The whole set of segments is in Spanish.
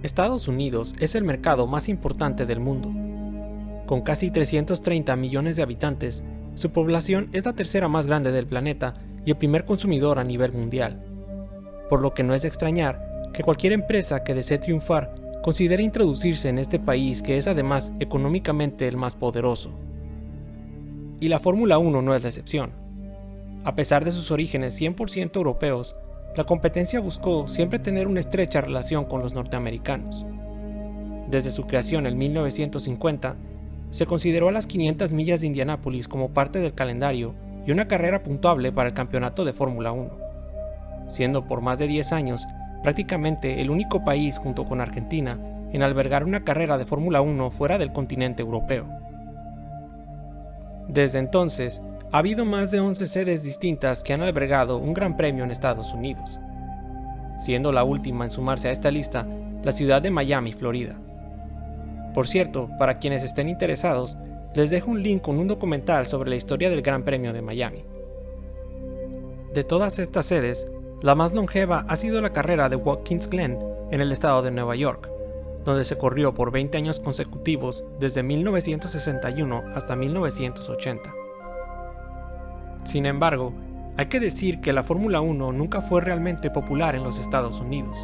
Estados Unidos es el mercado más importante del mundo. Con casi 330 millones de habitantes, su población es la tercera más grande del planeta y el primer consumidor a nivel mundial. Por lo que no es de extrañar que cualquier empresa que desee triunfar considere introducirse en este país, que es además económicamente el más poderoso. Y la Fórmula 1 no es la excepción. A pesar de sus orígenes 100% europeos, la competencia buscó siempre tener una estrecha relación con los norteamericanos. Desde su creación en 1950, se consideró a las 500 millas de Indianápolis como parte del calendario y una carrera puntuable para el campeonato de Fórmula 1, siendo por más de 10 años prácticamente el único país junto con Argentina en albergar una carrera de Fórmula 1 fuera del continente europeo. Desde entonces, ha habido más de 11 sedes distintas que han albergado un gran premio en Estados Unidos, siendo la última en sumarse a esta lista la ciudad de Miami, Florida. Por cierto, para quienes estén interesados, les dejo un link con un documental sobre la historia del Gran Premio de Miami. De todas estas sedes, la más longeva ha sido la carrera de Watkins Glen en el estado de Nueva York, donde se corrió por 20 años consecutivos desde 1961 hasta 1980. Sin embargo, hay que decir que la Fórmula 1 nunca fue realmente popular en los Estados Unidos.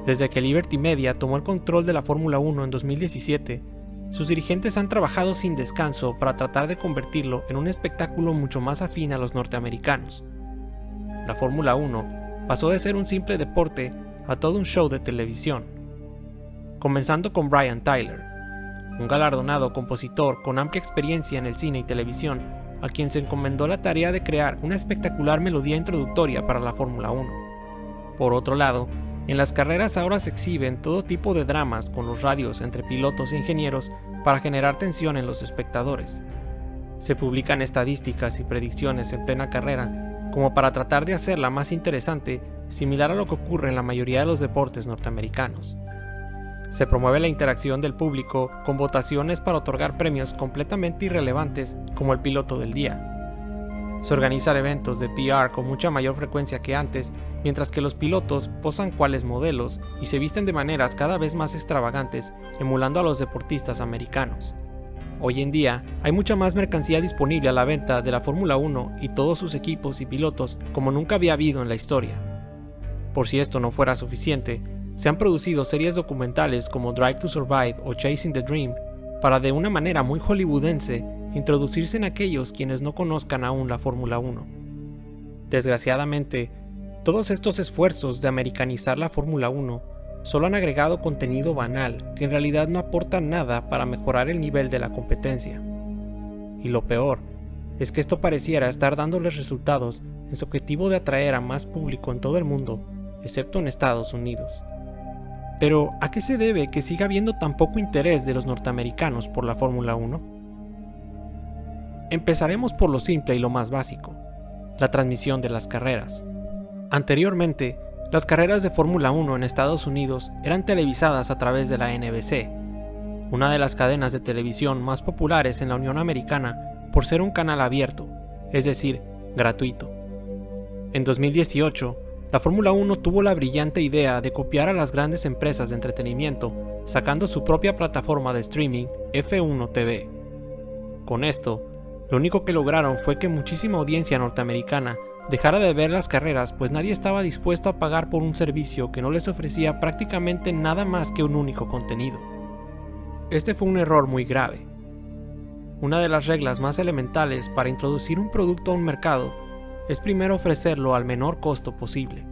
Desde que Liberty Media tomó el control de la Fórmula 1 en 2017, sus dirigentes han trabajado sin descanso para tratar de convertirlo en un espectáculo mucho más afín a los norteamericanos. La Fórmula 1 pasó de ser un simple deporte a todo un show de televisión, comenzando con Brian Tyler, un galardonado compositor con amplia experiencia en el cine y televisión, a quien se encomendó la tarea de crear una espectacular melodía introductoria para la Fórmula 1. Por otro lado, en las carreras ahora se exhiben todo tipo de dramas con los radios entre pilotos e ingenieros para generar tensión en los espectadores. Se publican estadísticas y predicciones en plena carrera como para tratar de hacerla más interesante, similar a lo que ocurre en la mayoría de los deportes norteamericanos. Se promueve la interacción del público con votaciones para otorgar premios completamente irrelevantes como el piloto del día. Se organizan eventos de PR con mucha mayor frecuencia que antes, mientras que los pilotos posan cuales modelos y se visten de maneras cada vez más extravagantes, emulando a los deportistas americanos. Hoy en día hay mucha más mercancía disponible a la venta de la Fórmula 1 y todos sus equipos y pilotos como nunca había habido en la historia. Por si esto no fuera suficiente, se han producido series documentales como Drive to Survive o Chasing the Dream para, de una manera muy hollywoodense, introducirse en aquellos quienes no conozcan aún la Fórmula 1. Desgraciadamente, todos estos esfuerzos de americanizar la Fórmula 1 solo han agregado contenido banal que en realidad no aporta nada para mejorar el nivel de la competencia. Y lo peor es que esto pareciera estar dándoles resultados en su objetivo de atraer a más público en todo el mundo, excepto en Estados Unidos. Pero, ¿a qué se debe que siga habiendo tan poco interés de los norteamericanos por la Fórmula 1? Empezaremos por lo simple y lo más básico: la transmisión de las carreras. Anteriormente, las carreras de Fórmula 1 en Estados Unidos eran televisadas a través de la NBC, una de las cadenas de televisión más populares en la Unión Americana por ser un canal abierto, es decir, gratuito. En 2018, la Fórmula 1 tuvo la brillante idea de copiar a las grandes empresas de entretenimiento, sacando su propia plataforma de streaming, F1 TV. Con esto, lo único que lograron fue que muchísima audiencia norteamericana dejara de ver las carreras, pues nadie estaba dispuesto a pagar por un servicio que no les ofrecía prácticamente nada más que un único contenido. Este fue un error muy grave. Una de las reglas más elementales para introducir un producto a un mercado es primero ofrecerlo al menor costo posible.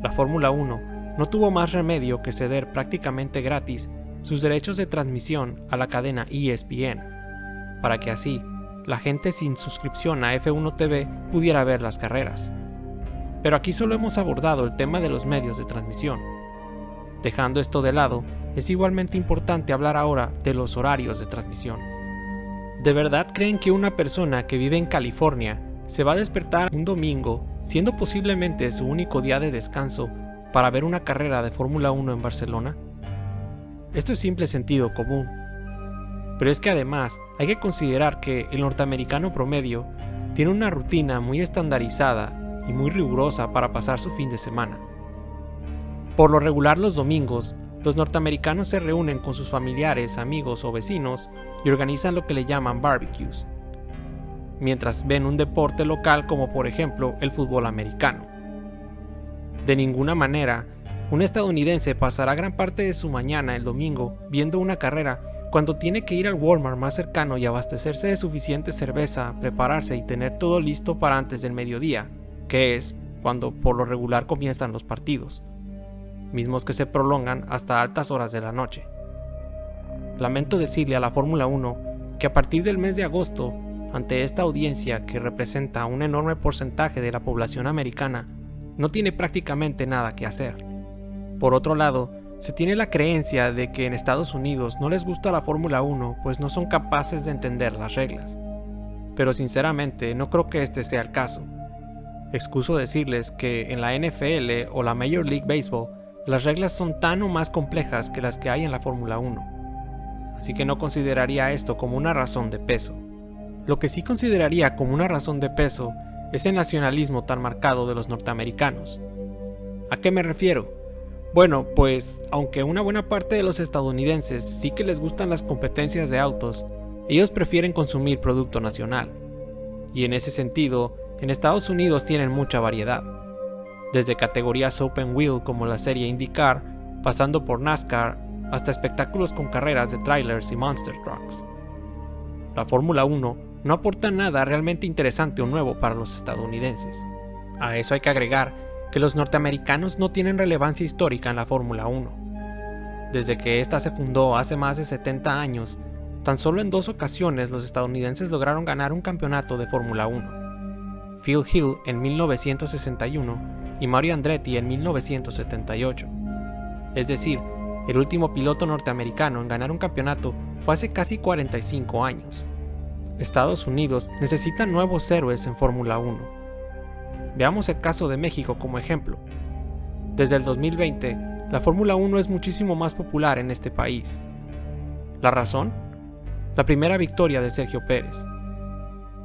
La Fórmula 1 no tuvo más remedio que ceder prácticamente gratis sus derechos de transmisión a la cadena ESPN, para que así la gente sin suscripción a F1 TV pudiera ver las carreras. Pero aquí solo hemos abordado el tema de los medios de transmisión. Dejando esto de lado, es igualmente importante hablar ahora de los horarios de transmisión. ¿De verdad creen que una persona que vive en California se va a despertar un domingo, siendo posiblemente su único día de descanso, para ver una carrera de Fórmula 1 en Barcelona? Esto es simple sentido común. Pero es que además hay que considerar que el norteamericano promedio tiene una rutina muy estandarizada y muy rigurosa para pasar su fin de semana. Por lo regular los domingos, los norteamericanos se reúnen con sus familiares, amigos o vecinos y organizan lo que le llaman barbecues, mientras ven un deporte local como por ejemplo el fútbol americano. De ninguna manera, un estadounidense pasará gran parte de su mañana el domingo viendo una carrera cuando tiene que ir al Walmart más cercano y abastecerse de suficiente cerveza, prepararse y tener todo listo para antes del mediodía, que es cuando por lo regular comienzan los partidos, mismos que se prolongan hasta altas horas de la noche. Lamento decirle a la Fórmula 1 que a partir del mes de agosto, ante esta audiencia que representa un enorme porcentaje de la población americana, no tiene prácticamente nada que hacer. Por otro lado, se tiene la creencia de que en Estados Unidos no les gusta la Fórmula 1 pues no son capaces de entender las reglas. Pero sinceramente no creo que este sea el caso. Excuso decirles que en la NFL o la Major League Baseball las reglas son tan o más complejas que las que hay en la Fórmula 1. Así que no consideraría esto como una razón de peso. Lo que sí consideraría como una razón de peso es el nacionalismo tan marcado de los norteamericanos. ¿A qué me refiero? Bueno, pues aunque una buena parte de los estadounidenses sí que les gustan las competencias de autos, ellos prefieren consumir producto nacional. Y en ese sentido, en Estados Unidos tienen mucha variedad, desde categorías open wheel como la serie IndyCar, pasando por NASCAR, hasta espectáculos con carreras de trailers y monster trucks. La Fórmula 1 no aporta nada realmente interesante o nuevo para los estadounidenses. A eso hay que agregar que los norteamericanos no tienen relevancia histórica en la Fórmula 1. Desde que esta se fundó hace más de 70 años, tan solo en 2 ocasiones los estadounidenses lograron ganar un campeonato de Fórmula 1. Phil Hill en 1961 y Mario Andretti en 1978. Es decir, el último piloto norteamericano en ganar un campeonato fue hace casi 45 años. Estados Unidos necesita nuevos héroes en Fórmula 1. Veamos el caso de México como ejemplo. Desde el 2020, la Fórmula 1 es muchísimo más popular en este país. ¿La razón? La primera victoria de Sergio Pérez.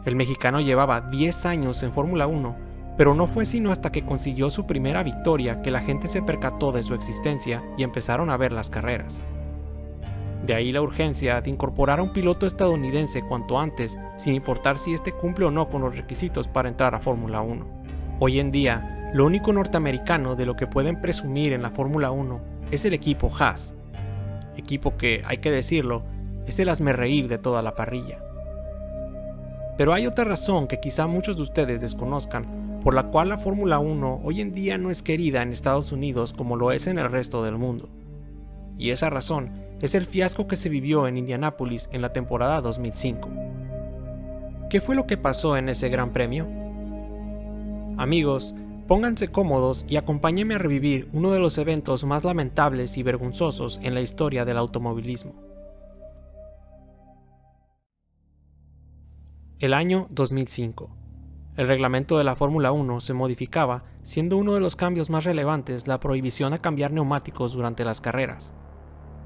El mexicano llevaba 10 años en Fórmula 1, pero no fue sino hasta que consiguió su primera victoria que la gente se percató de su existencia y empezaron a ver las carreras. De ahí la urgencia de incorporar a un piloto estadounidense cuanto antes, sin importar si este cumple o no con los requisitos para entrar a Fórmula 1. Hoy en día, lo único norteamericano de lo que pueden presumir en la Fórmula 1 es el equipo Haas, equipo que, hay que decirlo, es el hazmerreír de toda la parrilla. Pero hay otra razón que quizá muchos de ustedes desconozcan, por la cual la Fórmula 1 hoy en día no es querida en Estados Unidos como lo es en el resto del mundo. Y esa razón es el fiasco que se vivió en Indianápolis en la temporada 2005. ¿Qué fue lo que pasó en ese Gran Premio? Amigos, pónganse cómodos y acompáñenme a revivir uno de los eventos más lamentables y vergonzosos en la historia del automovilismo. El año 2005. El reglamento de la Fórmula 1 se modificaba, siendo uno de los cambios más relevantes la prohibición a cambiar neumáticos durante las carreras.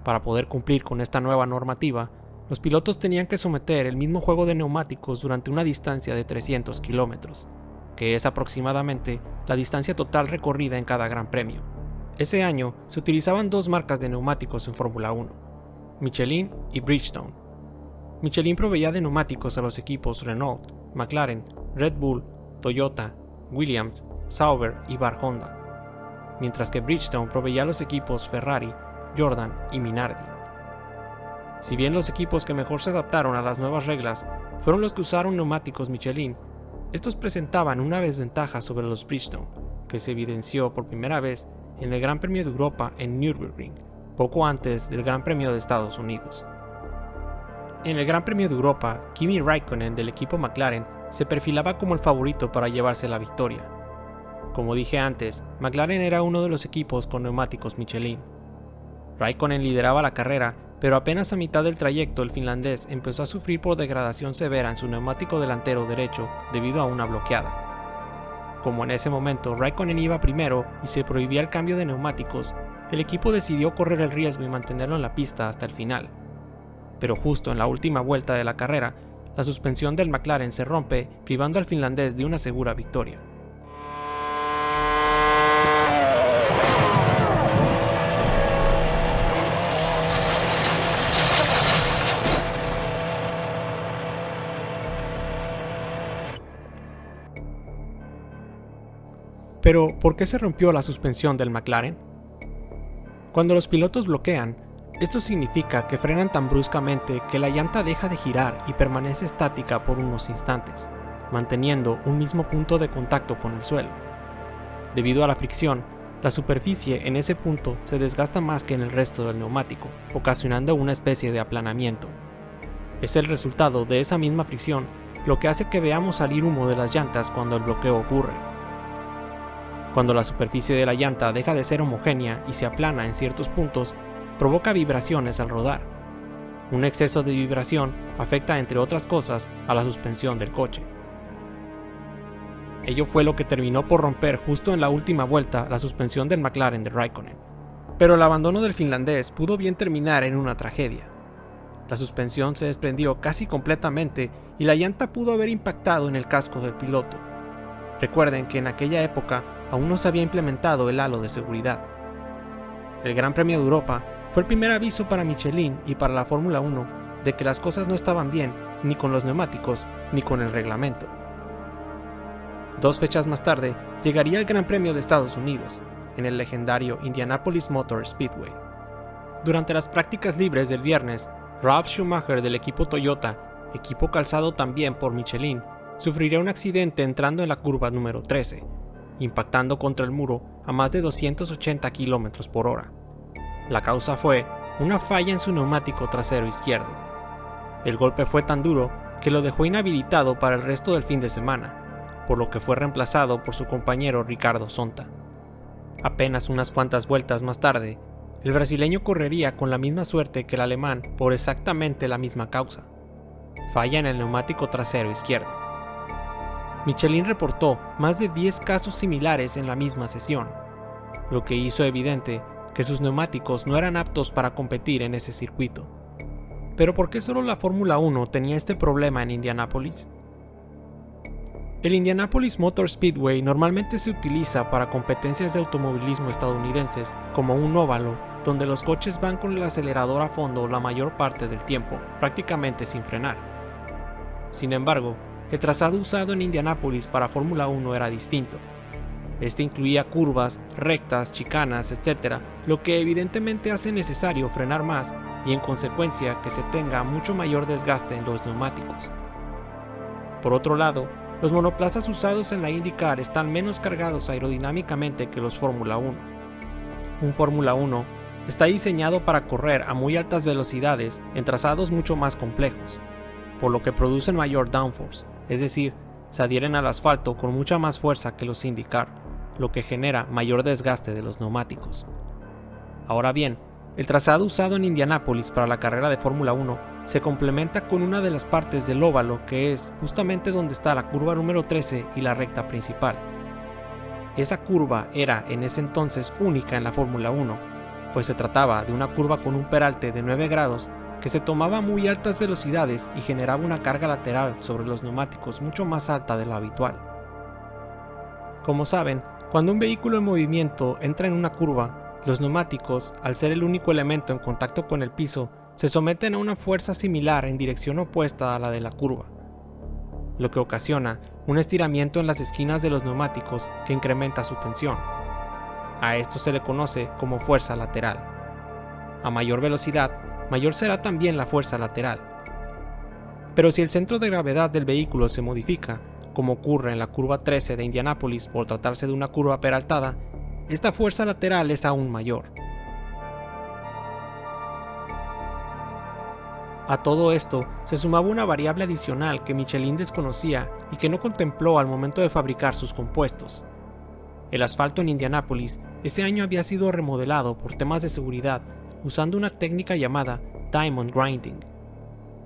Para poder cumplir con esta nueva normativa, los pilotos tenían que someter el mismo juego de neumáticos durante una distancia de 300 kilómetros, que es aproximadamente la distancia total recorrida en cada Gran Premio. Ese año se utilizaban 2 marcas de neumáticos en Fórmula 1, Michelin y Bridgestone. Michelin proveía de neumáticos a los equipos Renault, McLaren, Red Bull, Toyota, Williams, Sauber y Bar Honda, mientras que Bridgestone proveía a los equipos Ferrari, Jordan y Minardi. Si bien los equipos que mejor se adaptaron a las nuevas reglas fueron los que usaron neumáticos Michelin, estos presentaban una desventaja sobre los Bridgestone, que se evidenció por primera vez en el Gran Premio de Europa en Nürburgring, poco antes del Gran Premio de Estados Unidos. En el Gran Premio de Europa, Kimi Räikkönen del equipo McLaren se perfilaba como el favorito para llevarse la victoria. Como dije antes, McLaren era uno de los equipos con neumáticos Michelin. Räikkönen lideraba la carrera, pero apenas a mitad del trayecto el finlandés empezó a sufrir por degradación severa en su neumático delantero derecho debido a una bloqueada. Como en ese momento Räikkönen iba primero y se prohibía el cambio de neumáticos, el equipo decidió correr el riesgo y mantenerlo en la pista hasta el final. Pero justo en la última vuelta de la carrera, la suspensión del McLaren se rompe, privando al finlandés de una segura victoria. Pero, ¿por qué se rompió la suspensión del McLaren? Cuando los pilotos bloquean, esto significa que frenan tan bruscamente que la llanta deja de girar y permanece estática por unos instantes, manteniendo un mismo punto de contacto con el suelo. Debido a la fricción, la superficie en ese punto se desgasta más que en el resto del neumático, ocasionando una especie de aplanamiento. Es el resultado de esa misma fricción lo que hace que veamos salir humo de las llantas cuando el bloqueo ocurre. Cuando la superficie de la llanta deja de ser homogénea y se aplana en ciertos puntos, provoca vibraciones al rodar. Un exceso de vibración afecta, entre otras cosas, a la suspensión del coche. Ello fue lo que terminó por romper justo en la última vuelta la suspensión del McLaren de Raikkonen. Pero el abandono del finlandés pudo bien terminar en una tragedia. La suspensión se desprendió casi completamente y la llanta pudo haber impactado en el casco del piloto. Recuerden que en aquella época aún no se había implementado el halo de seguridad. El Gran Premio de Europa fue el primer aviso para Michelin y para la Fórmula 1 de que las cosas no estaban bien ni con los neumáticos ni con el reglamento. 2 fechas más tarde llegaría el Gran Premio de Estados Unidos, en el legendario Indianapolis Motor Speedway. Durante las prácticas libres del viernes, Ralf Schumacher del equipo Toyota, equipo calzado también por Michelin, sufriría un accidente entrando en la curva número 13, impactando contra el muro a más de 280 km por hora. La causa fue una falla en su neumático trasero izquierdo. El golpe fue tan duro que lo dejó inhabilitado para el resto del fin de semana, por lo que fue reemplazado por su compañero Ricardo Zonta. Apenas unas cuantas vueltas más tarde, el brasileño correría con la misma suerte que el alemán por exactamente la misma causa: falla en el neumático trasero izquierdo. Michelin reportó más de 10 casos similares en la misma sesión, lo que hizo evidente que sus neumáticos no eran aptos para competir en ese circuito. Pero ¿por qué solo la Fórmula 1 tenía este problema en Indianápolis? El Indianapolis Motor Speedway normalmente se utiliza para competencias de automovilismo estadounidenses como un óvalo donde los coches van con el acelerador a fondo la mayor parte del tiempo, prácticamente sin frenar. Sin embargo, el trazado usado en Indianápolis para Fórmula 1 era distinto. Este incluía curvas, rectas, chicanas, etc., lo que evidentemente hace necesario frenar más y en consecuencia que se tenga mucho mayor desgaste en los neumáticos. Por otro lado, los monoplazas usados en la IndyCar están menos cargados aerodinámicamente que los Fórmula 1. Un Fórmula 1 está diseñado para correr a muy altas velocidades en trazados mucho más complejos, por lo que producen mayor downforce, es decir, se adhieren al asfalto con mucha más fuerza que los IndyCar, lo que genera mayor desgaste de los neumáticos. Ahora bien, el trazado usado en Indianápolis para la carrera de Fórmula 1 se complementa con una de las partes del óvalo que es justamente donde está la curva número 13 y la recta principal. Esa curva era en ese entonces única en la Fórmula 1, pues se trataba de una curva con un peralte de 9 grados que se tomaba a muy altas velocidades y generaba una carga lateral sobre los neumáticos mucho más alta de la habitual. Como saben, cuando un vehículo en movimiento entra en una curva, los neumáticos, al ser el único elemento en contacto con el piso, se someten a una fuerza similar en dirección opuesta a la de la curva, lo que ocasiona un estiramiento en las esquinas de los neumáticos que incrementa su tensión. A esto se le conoce como fuerza lateral. A mayor velocidad, mayor será también la fuerza lateral. Pero si el centro de gravedad del vehículo se modifica, como ocurre en la curva 13 de Indianápolis por tratarse de una curva peraltada, esta fuerza lateral es aún mayor. A todo esto se sumaba una variable adicional que Michelin desconocía y que no contempló al momento de fabricar sus compuestos. El asfalto en Indianápolis ese año había sido remodelado por temas de seguridad usando una técnica llamada Diamond Grinding.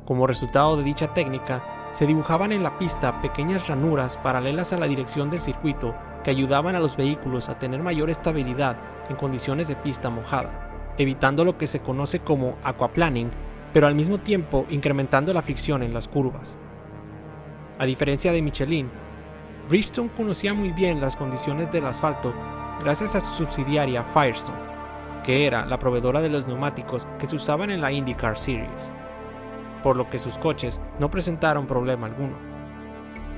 Como resultado de dicha técnica, se dibujaban en la pista pequeñas ranuras paralelas a la dirección del circuito que ayudaban a los vehículos a tener mayor estabilidad en condiciones de pista mojada, evitando lo que se conoce como aquaplaning, pero al mismo tiempo incrementando la fricción en las curvas. A diferencia de Michelin, Bridgestone conocía muy bien las condiciones del asfalto gracias a su subsidiaria Firestone, que era la proveedora de los neumáticos que se usaban en la IndyCar Series, por lo que sus coches no presentaron problema alguno.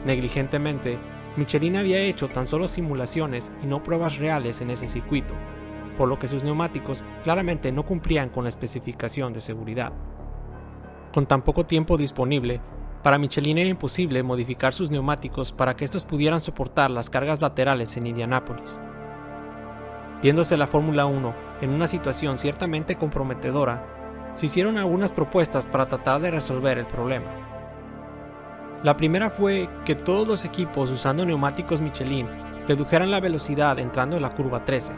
Negligentemente, Michelin había hecho tan solo simulaciones y no pruebas reales en ese circuito, por lo que sus neumáticos claramente no cumplían con la especificación de seguridad. Con tan poco tiempo disponible, para Michelin era imposible modificar sus neumáticos para que estos pudieran soportar las cargas laterales en Indianápolis. Viéndose la Fórmula 1 en una situación ciertamente comprometedora, se hicieron algunas propuestas para tratar de resolver el problema. La primera fue que todos los equipos usando neumáticos Michelin redujeran la velocidad entrando en la curva 13,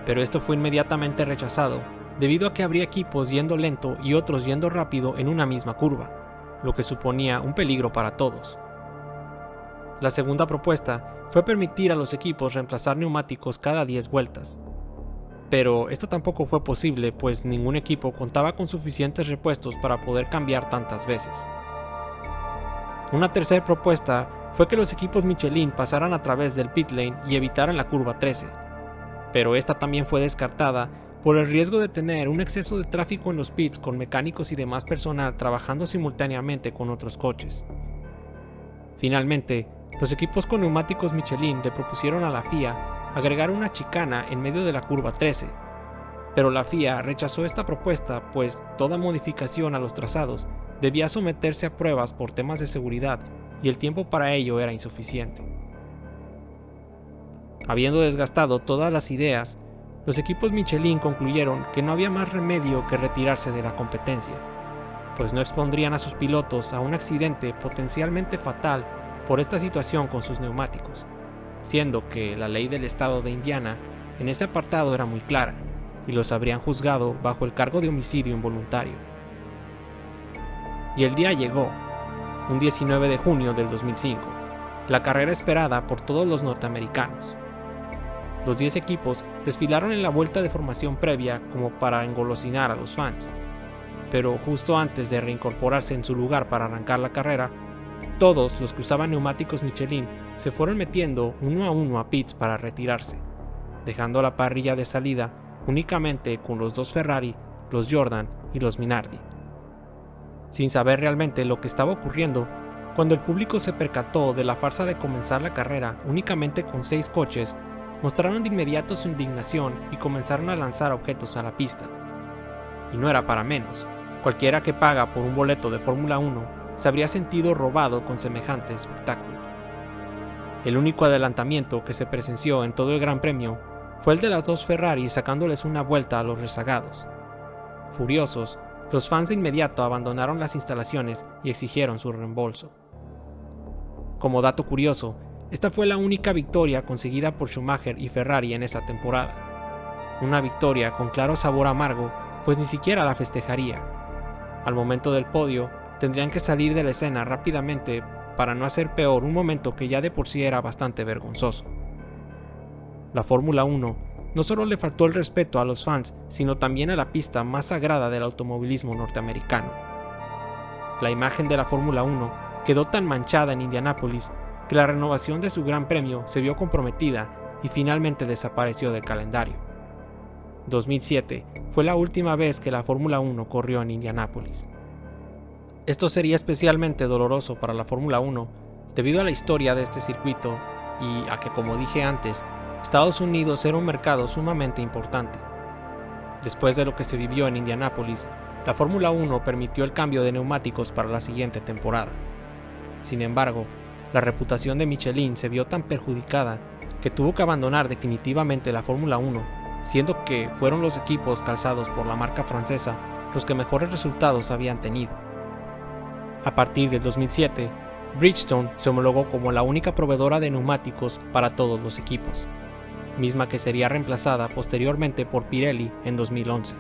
pero esto fue inmediatamente rechazado debido a que habría equipos yendo lento y otros yendo rápido en una misma curva, lo que suponía un peligro para todos. La segunda propuesta fue permitir a los equipos reemplazar neumáticos cada 10 vueltas. Pero esto tampoco fue posible, pues ningún equipo contaba con suficientes repuestos para poder cambiar tantas veces. Una tercera propuesta fue que los equipos Michelin pasaran a través del pit lane y evitaran la curva 13, pero esta también fue descartada por el riesgo de tener un exceso de tráfico en los pits con mecánicos y demás personal trabajando simultáneamente con otros coches. Finalmente, los equipos con neumáticos Michelin le propusieron a la FIA agregar una chicana en medio de la curva 13, pero la FIA rechazó esta propuesta, pues toda modificación a los trazados debía someterse a pruebas por temas de seguridad y el tiempo para ello era insuficiente. Habiendo desgastado todas las ideas, los equipos Michelin concluyeron que no había más remedio que retirarse de la competencia, pues no expondrían a sus pilotos a un accidente potencialmente fatal por esta situación con sus neumáticos, siendo que la ley del estado de Indiana en ese apartado era muy clara y los habrían juzgado bajo el cargo de homicidio involuntario. Y el día llegó, un 19 de junio del 2005, la carrera esperada por todos los norteamericanos. Los 10 equipos desfilaron en la vuelta de formación previa como para engolosinar a los fans, pero justo antes de reincorporarse en su lugar para arrancar la carrera, todos los que usaban neumáticos Michelin se fueron metiendo uno a uno a pits para retirarse, dejando la parrilla de salida únicamente con los 2 Ferrari, los Jordan y los Minardi. Sin saber realmente lo que estaba ocurriendo, cuando el público se percató de la farsa de comenzar la carrera únicamente con 6 coches, mostraron de inmediato su indignación y comenzaron a lanzar objetos a la pista. Y no era para menos, cualquiera que paga por un boleto de Fórmula 1 se habría sentido robado con semejante espectáculo. El único adelantamiento que se presenció en todo el Gran Premio fue el de las 2 Ferrari sacándoles una vuelta a los rezagados. Furiosos, los fans de inmediato abandonaron las instalaciones y exigieron su reembolso. Como dato curioso, esta fue la única victoria conseguida por Schumacher y Ferrari en esa temporada. Una victoria con claro sabor amargo, pues ni siquiera la festejaría. Al momento del podio, tendrían que salir de la escena rápidamente para no hacer peor un momento que ya de por sí era bastante vergonzoso. La Fórmula 1 no solo le faltó el respeto a los fans, sino también a la pista más sagrada del automovilismo norteamericano. La imagen de la Fórmula 1 quedó tan manchada en Indianápolis que la renovación de su Gran Premio se vio comprometida y finalmente desapareció del calendario. 2007 fue la última vez que la Fórmula 1 corrió en Indianápolis. Esto sería especialmente doloroso para la Fórmula 1 debido a la historia de este circuito y a que, como dije antes, Estados Unidos era un mercado sumamente importante. Después de lo que se vivió en Indianápolis, la Fórmula 1 permitió el cambio de neumáticos para la siguiente temporada. Sin embargo, la reputación de Michelin se vio tan perjudicada que tuvo que abandonar definitivamente la Fórmula 1, siendo que fueron los equipos calzados por la marca francesa los que mejores resultados habían tenido. A partir del 2007, Bridgestone se homologó como la única proveedora de neumáticos para todos los equipos, misma que sería reemplazada posteriormente por Pirelli en 2011.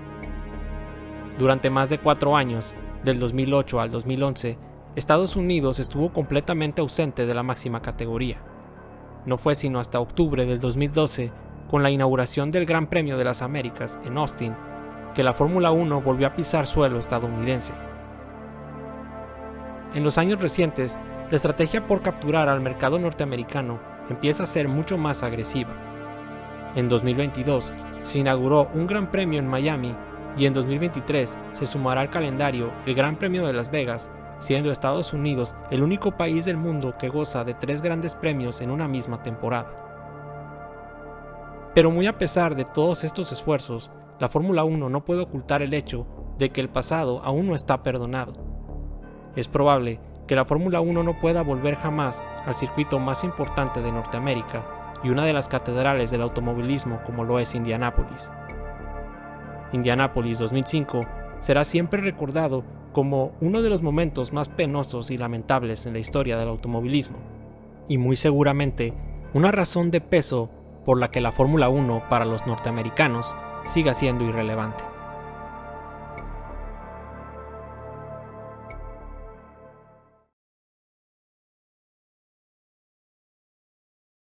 Durante más de 4 años, del 2008 al 2011, Estados Unidos estuvo completamente ausente de la máxima categoría. No fue sino hasta octubre del 2012, con la inauguración del Gran Premio de las Américas en Austin, que la Fórmula 1 volvió a pisar suelo estadounidense. En los años recientes, la estrategia por capturar al mercado norteamericano empieza a ser mucho más agresiva. En 2022 se inauguró un Gran Premio en Miami y en 2023 se sumará al calendario el Gran Premio de Las Vegas siendo Estados Unidos el único país del mundo que goza de 3 grandes premios en una misma temporada. Pero muy a pesar de todos estos esfuerzos, la Fórmula 1 no puede ocultar el hecho de que el pasado aún no está perdonado. Es probable que la Fórmula 1 no pueda volver jamás al circuito más importante de Norteamérica y una de las catedrales del automovilismo como lo es Indianápolis. Indianápolis 2005 será siempre recordado como uno de los momentos más penosos y lamentables en la historia del automovilismo, y muy seguramente una razón de peso por la que la Fórmula 1 para los norteamericanos siga siendo irrelevante.